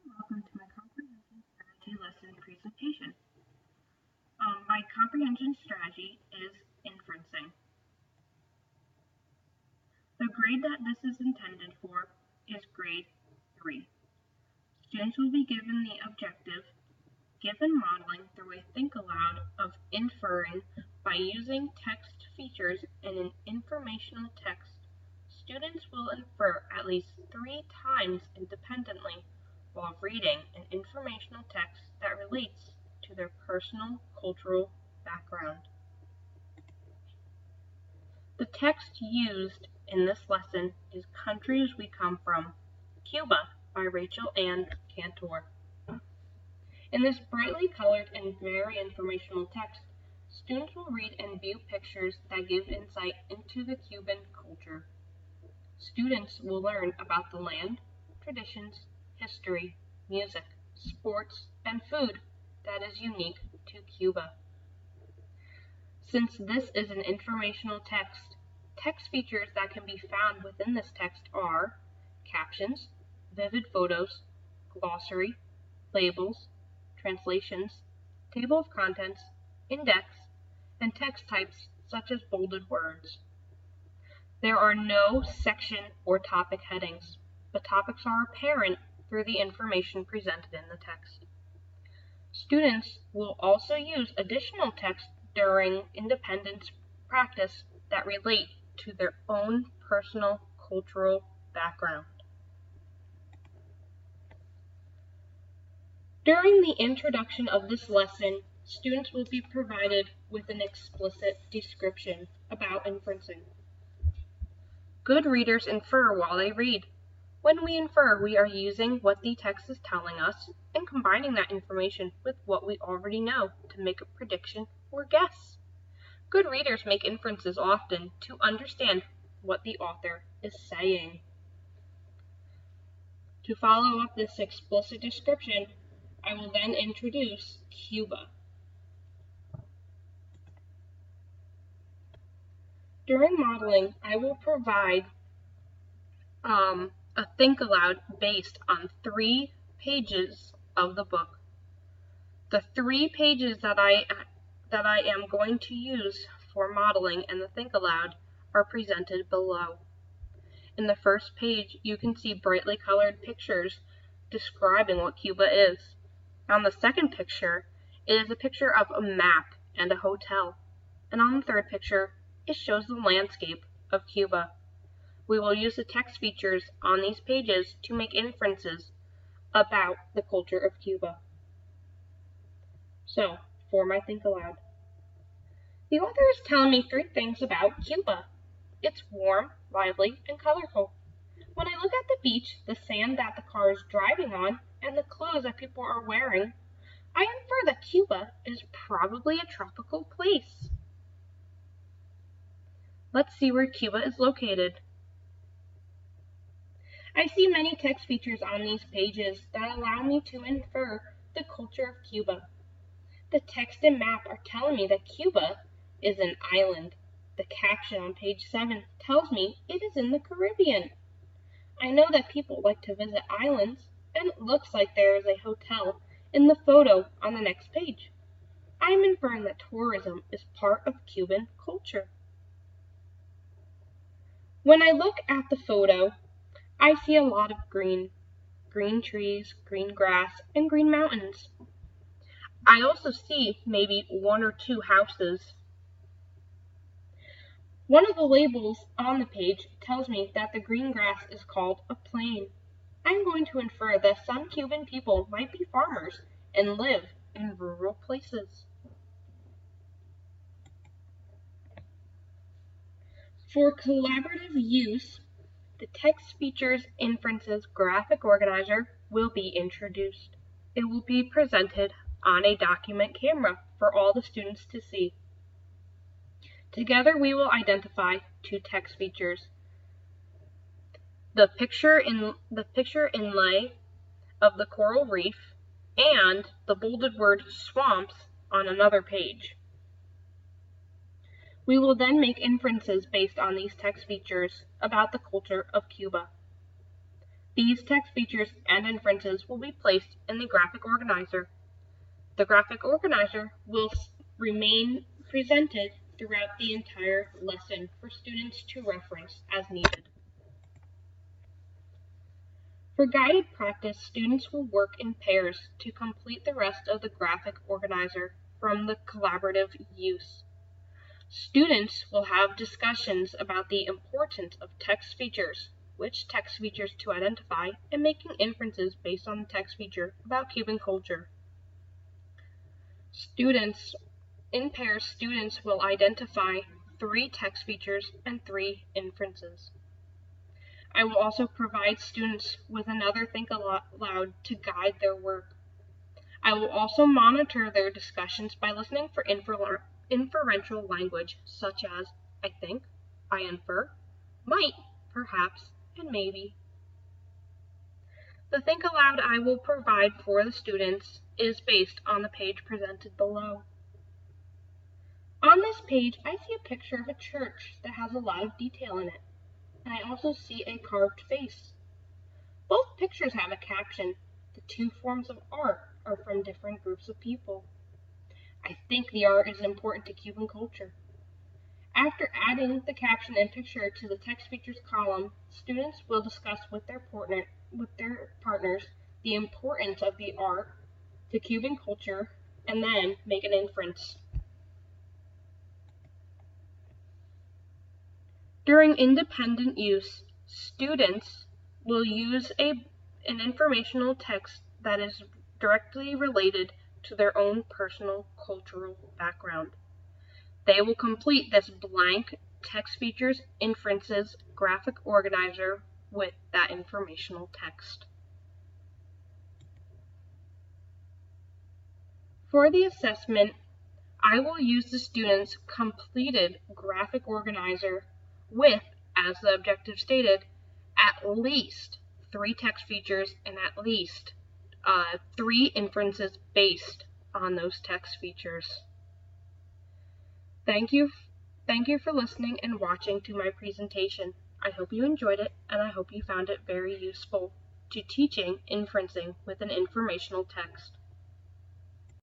Welcome to my comprehension strategy lesson presentation. My comprehension strategy is inferencing. The grade that this is intended for is grade 3. Students will be given the objective, given modeling through a think aloud of inferring by using text features in an informational text. Students will infer at least 3 times independently while reading an informational text that relates to their personal cultural background. The text used in this lesson is Countries We Come From, Cuba by Rachel Ann Cantor. In this brightly colored and very informational text, students will read and view pictures that give insight into the Cuban culture. Students will learn about the land, traditions, history, music, sports, and food that is unique to Cuba. Since this is an informational text, text features that can be found within this text are captions, vivid photos, glossary, labels, translations, table of contents, index, and text types such as bolded words. There are no section or topic headings, but topics are apparent through the information presented in the text. Students will also use additional text during independence practice that relate to their own personal cultural background. During the introduction of this lesson, students will be provided with an explicit description about inferencing. Good readers infer while they read. When we infer, we are using what the text is telling us and combining that information with what we already know to make a prediction or guess. Good readers make inferences often to understand what the author is saying. To follow up this explicit description, I will then introduce Cuba. During modeling, I will provide a think aloud based on 3 pages of the book. The 3 pages that I am going to use for modeling and the think aloud are presented below. In the first page, you can see brightly colored pictures describing what Cuba is. On the second picture, it is a picture of a map and a hotel. And on the third picture, it shows the landscape of Cuba. We will use the text features on these pages to make inferences about the culture of Cuba. So, for my think aloud. The author is telling me 3 things about Cuba. It's warm, lively, and colorful. When I look at the beach, the sand that the car is driving on, and the clothes that people are wearing, I infer that Cuba is probably a tropical place. Let's see where Cuba is located. I see many text features on these pages that allow me to infer the culture of Cuba. The text and map are telling me that Cuba is an island. The caption on page 7 tells me it is in the Caribbean. I know that people like to visit islands, and it looks like there is a hotel in the photo on the next page. I am inferring that tourism is part of Cuban culture. When I look at the photo, I see a lot of green trees, green grass, and green mountains. I also see maybe 1 or 2 houses. One of the labels on the page tells me that the green grass is called a plain. I'm going to infer that some Cuban people might be farmers and live in rural places. For collaborative use, the text features inferences graphic organizer will be introduced. It will be presented on a document camera for all the students to see. Together we will identify 2 text features. The picture inlay of the coral reef and the bolded word swamps on another page. We will then make inferences based on these text features about the culture of Cuba. These text features and inferences will be placed in the graphic organizer. The graphic organizer will remain presented throughout the entire lesson for students to reference as needed. For guided practice, students will work in pairs to complete the rest of the graphic organizer from the collaborative use. Students will have discussions about the importance of text features, which text features to identify, and making inferences based on the text feature about Cuban culture. In pairs, students will identify 3 text features and 3 inferences. I will also provide students with another Think Aloud to guide their work. I will also monitor their discussions by listening for inferential language such as I think, I infer, might, perhaps, and maybe. The Think Aloud I will provide for the students is based on the page presented below. On this page, I see a picture of a church that has a lot of detail in it, and I also see a carved face. Both pictures have a caption. The 2 forms of art are from different groups of people. I think the art is important to Cuban culture. After adding the caption and picture to the text features column, students will discuss with their partners the importance of the art to Cuban culture and then make an inference. During independent use, students will use an informational text that is directly related to their own personal cultural background. They will complete this blank text features inferences graphic organizer with that informational text. For the assessment, I will use the students' completed graphic organizer with, as the objective stated, at least 3 text features and at least 3 inferences based on those text features. Thank you for listening and watching to my presentation. I hope you enjoyed it, and I hope you found it very useful to teaching inferencing with an informational text.